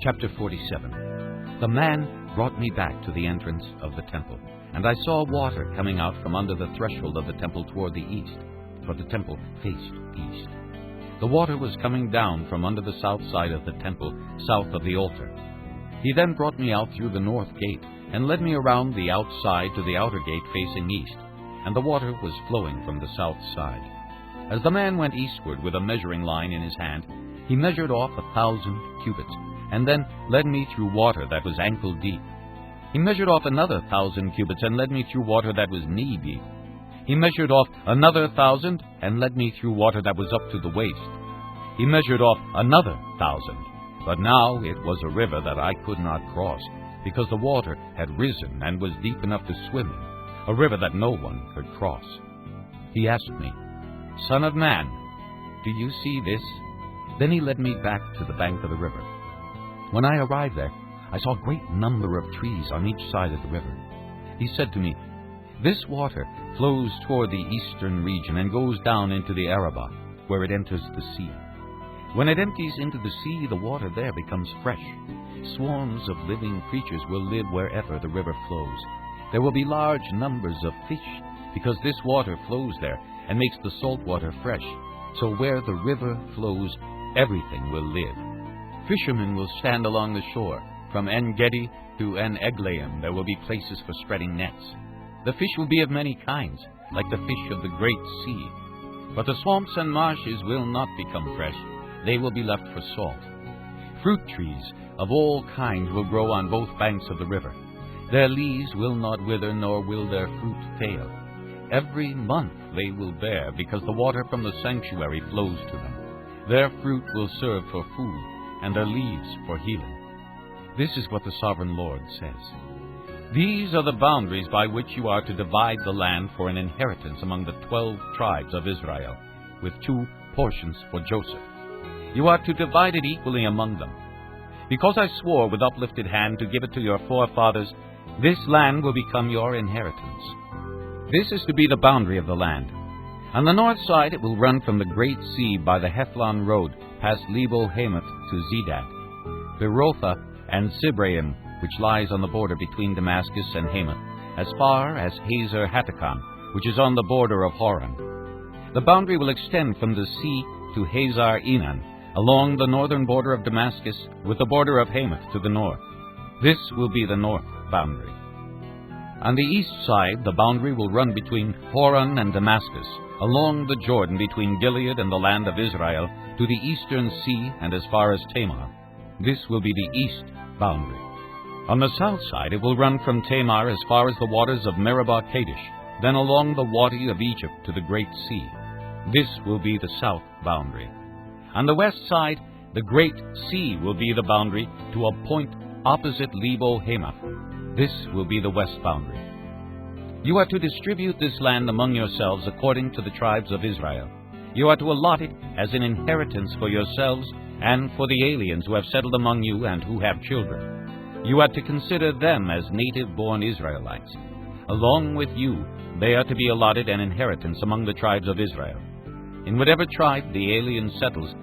Chapter 47. The man brought me back to the entrance of the temple, and I saw water coming out from under the threshold of the temple toward the east, for the temple faced east. The water was coming down from under the south side of the temple, south of the altar. He then brought me out through the north gate, and led me around the outside to the outer gate facing east, and the water was flowing from the south side. As the man went eastward with a measuring line in his hand, he measured off 1,000 cubits, and then led me through water that was ankle deep. He measured off another 1,000 cubits, and led me through water that was knee deep. He measured off another 1,000, and led me through water that was up to the waist. He measured off another 1,000, but now it was a river that I could not cross, because the water had risen and was deep enough to swim in, a river that no one could cross. He asked me, "Son of man, do you see this?" Then he led me back to the bank of the river. When I arrived there, I saw a great number of trees on each side of the river. He said to me, "This water flows toward the eastern region and goes down into the Arabah, where it enters the sea. When it empties into the sea, the water there becomes fresh. Swarms of living creatures will live wherever the river flows. There will be large numbers of fish, because this water flows there and makes the salt water fresh. So where the river flows, everything will live. Fishermen will stand along the shore. From En-Gedi to En-Eglaim there will be places for spreading nets. The fish will be of many kinds, like the fish of the great sea. But the swamps and marshes will not become fresh. They will be left for salt. Fruit trees of all kinds will grow on both banks of the river. Their leaves will not wither, nor will their fruit fail. Every month they will bear, because the water from the sanctuary flows to them. Their fruit will serve for food, and their leaves for healing." This is what the Sovereign Lord says. "These are the boundaries by which you are to divide the land for an inheritance among the 12 tribes of Israel, with 2 portions for Joseph. You are to divide it equally among them. Because I swore with uplifted hand to give it to your forefathers, this land will become your inheritance. This is to be the boundary of the land. On the north side it will run from the great sea by the Hethlon road, past Lebo-Hamath to Zedad, Berotha and Sibraim, which lies on the border between Damascus and Hamath, as far as Hazar-Hatticon, which is on the border of Horon. The boundary will extend from the sea to Hazar-Enan, along the northern border of Damascus, with the border of Hamath to the north. This will be the north boundary. On the east side, the boundary will run between Horon and Damascus, along the Jordan between Gilead and the land of Israel, to the eastern sea and as far as Tamar. This will be the east boundary. On the south side, it will run from Tamar as far as the waters of Meribah Kadesh, then along the Wadi of Egypt to the great sea. This will be the south boundary. On the west side, the great sea will be the boundary to a point opposite Lebo-Hamath. This will be the west boundary. You are to distribute this land among yourselves according to the tribes of Israel. You are to allot it as an inheritance for yourselves and for the aliens who have settled among you and who have children. You are to consider them as native-born Israelites. Along with you, they are to be allotted an inheritance among the tribes of Israel. In whatever tribe the alien settles,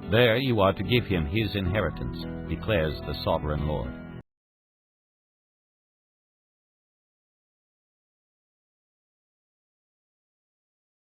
there you are to give him his inheritance, declares the Sovereign Lord.